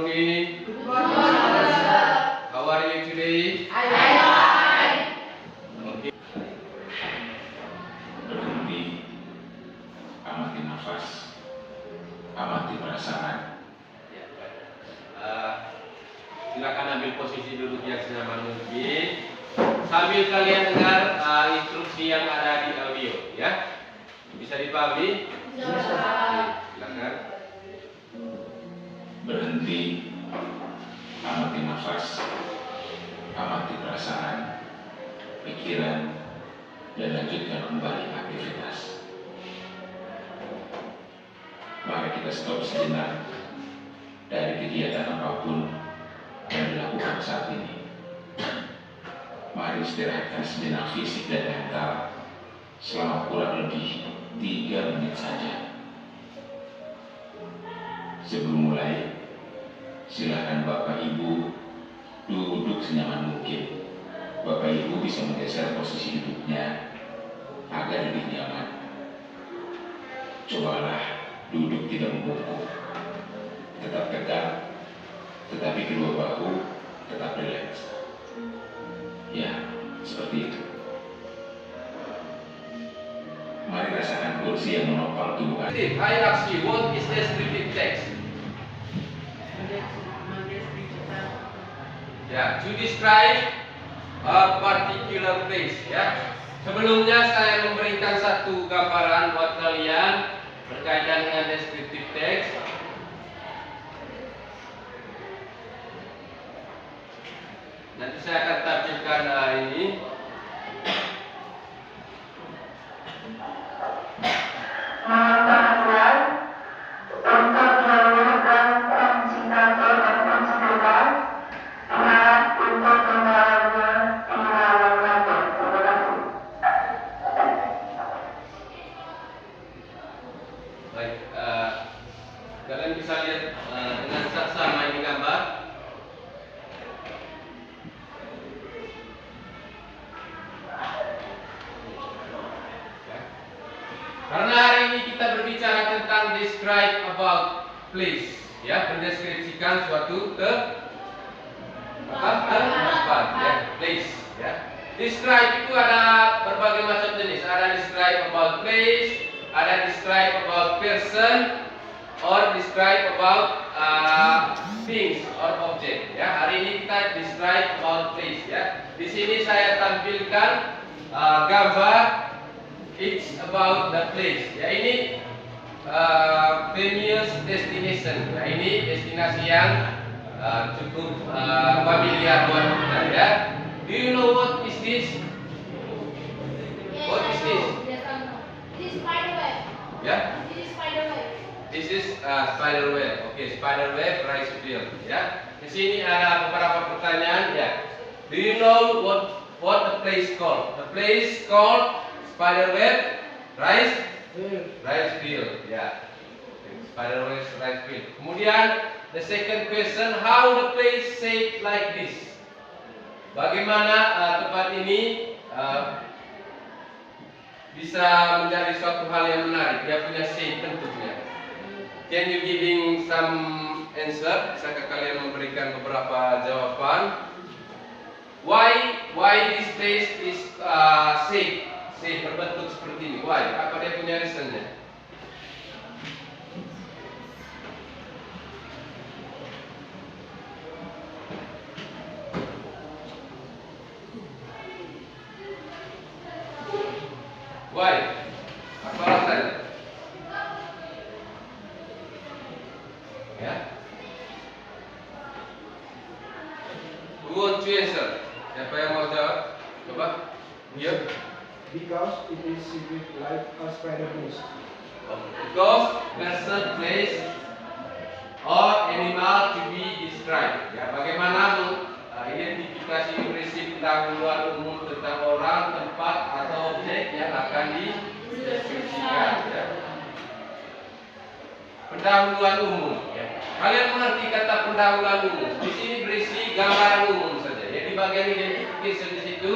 morning. Good morning, sir. How are you today? I am fine. Okay. Berhenti, amati nafas, amati perasaan. Silakan ambil posisi duduk yang senyaman mungkin sambil kalian dengar instruksi yang ada di audio, ya. Bisa dipahami? Bisa. Silakan. Berhenti, amati nafas, amati perasaan, pikiran, dan lanjutkan kembali aktivitas. Mari kita stop sejenak dari kegiatan apapun yang dilakukan saat ini. Mari istirahatkan sejenak fisik dan mental selama kurang lebih 3 menit saja. Sebelum mulai, silakan Bapak Ibu duduk senyaman mungkin. Bapak Ibu bisa menggeser posisi duduknya agar lebih nyaman. Cobalah duduk tidak membungkuk, tetap tegak, tetapi kedua bahu tetap rileks. Ya, seperti itu. Mari rasakan kursi yang menopang tubuh Anda. I ask you, what is descriptive text? Ya, to describe a particular place, ya. Sebelumnya saya memberikan satu gambaran buat kalian berkaitan dengan descriptive text. Nanti saya akan tampilkan ini. Baik, kalian bisa lihat dengan saksama ini gambar. Ya. Karena hari ini kita berbicara tentang describe about place, ya, mendeskripsikan suatu tempat, ya, place, ya. Describe itu ada berbagai macam jenis. Ada describe about place, ada describe about person, or describe about things or object. Ya, hari ini kita describe about place. Ya, di sini saya tampilkan gambar it's about the place. Ya, ini famous destination. Nah, ini destinasi yang cukup familiar buat kita. Ya, do you know what is this? What is this? Yes, I know. This is spiderweb. Ya. This is spiderweb. This is spider web. Oke, spider web rice field. Ya. Di sini ada beberapa pertanyaan. Ya. Do you know what the place called? The place called spider web rice field. Ya. Spider web rice field. Kemudian the second question, how the place shaped like this? Bagaimana tempat ini bisa menjadi suatu hal yang menarik? Dia punya shape, bentuknya. Can you giving some answer? Bisakah kalian memberikan beberapa jawaban? Why this place is shape berbentuk seperti ini? Why? Apa dia punya reasonnya? Why? Apa alasannya? Ya. Who want to answer? Siapa yang mau jawab? Coba. Ya. Because it is shaped like a spider nest. Because person, place, or animal to be described. Ya, bagaimana identifikasi prinsip pendahuluan umum tentang orang, tempat, atau objek yang akan dideskripsikan. Ya. Pendahuluan umum. Ya. Kalian mengerti kata pendahuluan umum? Di sini berisi gambaran umum saja. Ya, di bagian identification di situ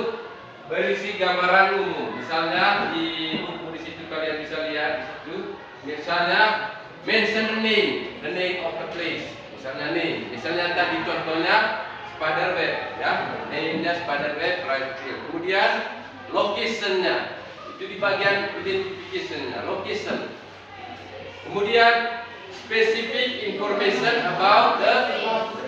berisi gambaran umum. Misalnya di buku di situ kalian bisa lihat di situ. Misalnya mention the name of the place. Misalnya name, Misalnya tadi contohnya spider web, ya, name-nya spider web right field. Kemudian location-nya itu di bagian identification-nya, location. Kemudian specific information about the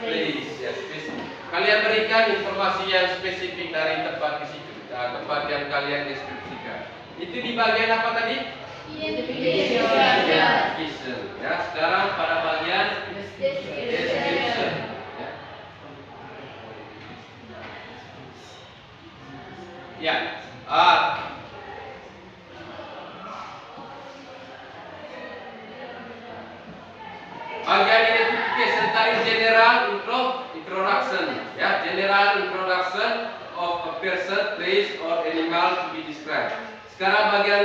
place, ya, spesifik. Kalian berikan informasi yang spesifik dari tempat di situ, tempat yang kalian deskripsikan. Itu di bagian apa tadi? Identification. Identification. Ya, sekarang pada bagian description. Ya. Ya. Bagian identification tadi general introduction, ya, general introduction of a person, place, or animal to be described. Sekarang bagian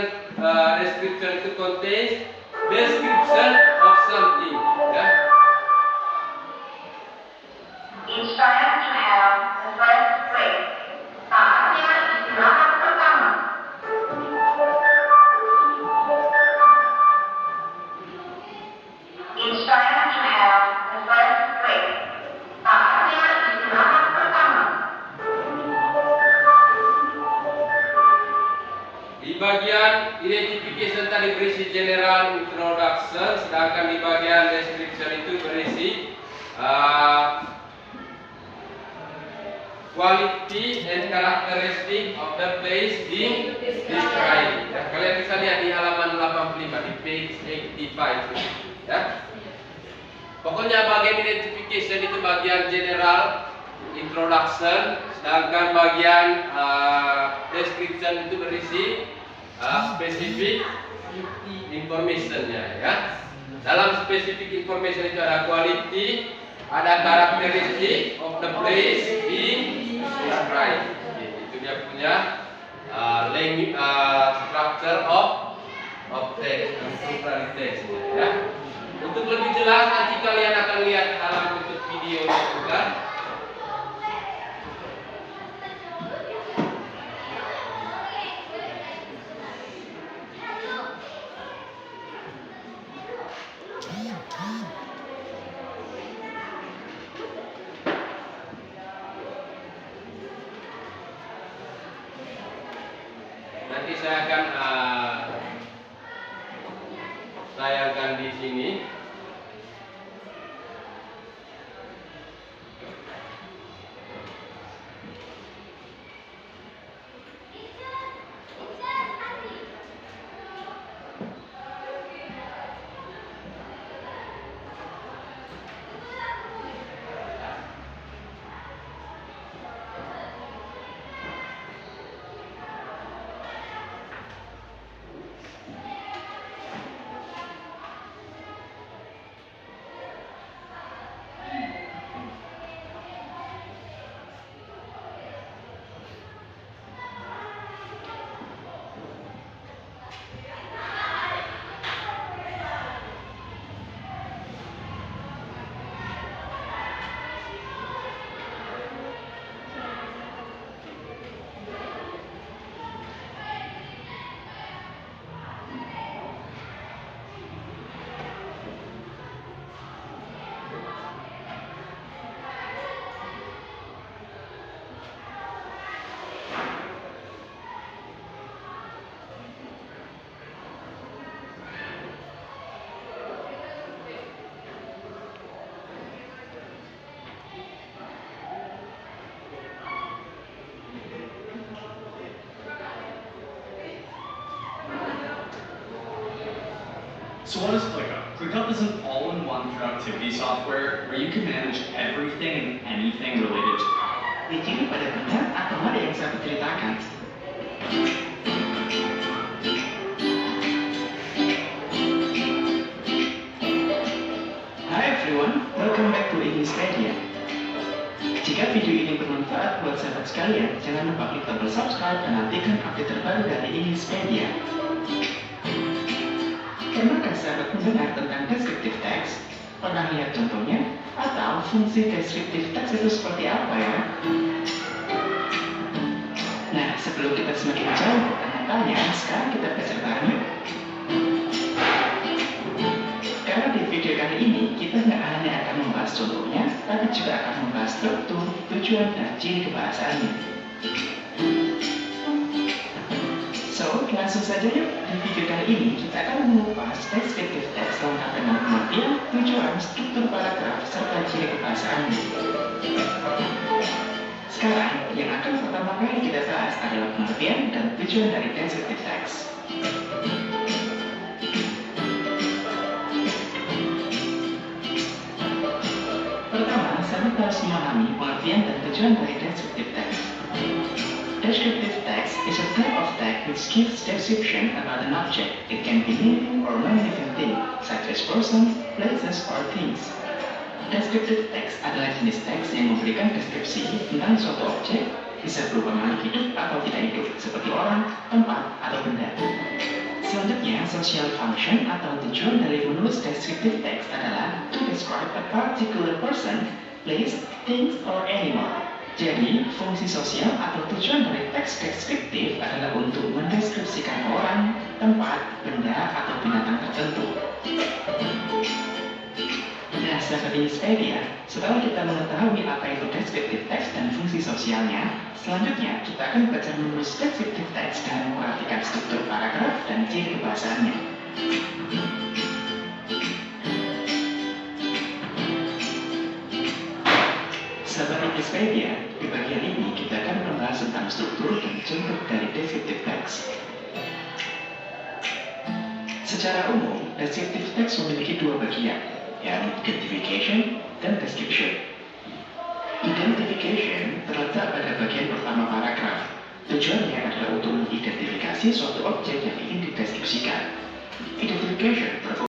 description itu contains description of something, ya. Instruction to have the first grade. Saatnya istirahat pertama. Instruction to have the first grade. Saatnya istirahat pertama. Di bagian identification tadi berisi general introduction, sedangkan di bagian description itu berisi quality and characteristic of the place being described. Ya, kalian bisa lihat di halaman 85 di page 85, ya. Pokoknya bagian identification itu bagian general introduction, sedangkan bagian description itu berisi specific information-nya, ya. Dalam specific information itu ada quality, ada karakteristik of the place being described. Itu dia punya structure of text, struktur text, ya. Untuk lebih jelas nanti kalian akan lihat dalam bentuk videonya juga. Nanti saya akan sayangkan di sini. So what is ClickUp? ClickUp is an all-in-one productivity software where you can manage everything and anything related to Di sini pada benar atau ada yang saya ceritakan? Hi everyone, welcome back to Englishpedia. Jika video ini bermanfaat buat sahabat sekalian, jangan lupa klik tombol subscribe dan nantikan update terbaru dari Englishpedia. Pernahkah sahabat mendengar tentang descriptive text? Pernah lihat contohnya? Atau fungsi descriptive text itu seperti apa ya? Nah, sebelum kita semakin jauh bertanya-tanya, sekarang kita belajar bareng yuk. Karena di video kali ini, kita nggak hanya akan membahas contohnya, tapi juga akan membahas struktur, tujuan, dan ciri kebahasaannya. So, langsung saja yuk. Di video kali ini kita akan mengupas descriptive text lengkap dengan pengertian, tujuan, struktur paragraf, serta ciri kebahasaannya. Sekarang, yang akan pertama kali kita bahas adalah pengertian dan tujuan dari descriptive text. Pertama, sahabat harus memahami pengertian dan tujuan dari descriptive text. Descriptive text is a type of text which gives description about an object. It can be living or non-living thing, such as person, places, or things. Descriptive text adalah jenis teks yang memberikan deskripsi tentang suatu objek, bisa berupa makhluk hidup atau tidak hidup, seperti orang, tempat, atau benda. Selanjutnya, social function atau tujuan dari menulis descriptive text adalah to describe a particular person, place, things, or animal. Jadi, fungsi sosial atau tujuan dari teks deskriptif adalah untuk mendeskripsikan orang, tempat, benda, atau binatang tertentu. Nah, sahabat Inspedia, setelah kita mengetahui apa itu descriptive text dan fungsi sosialnya, selanjutnya kita akan belajar menulis descriptive text dengan memperhatikan struktur paragraf dan ciri kebahasaannya. Sahabat Inspedia, di bagian ini kita akan membahas tentang struktur dan contoh dari descriptive text. Secara umum, descriptive text memiliki dua bagian, yakni identification dan description. Identification terletak pada bagian pertama paragraf. Tujuannya adalah untuk mengidentifikasi suatu objek yang ingin dideskripsikan. Identification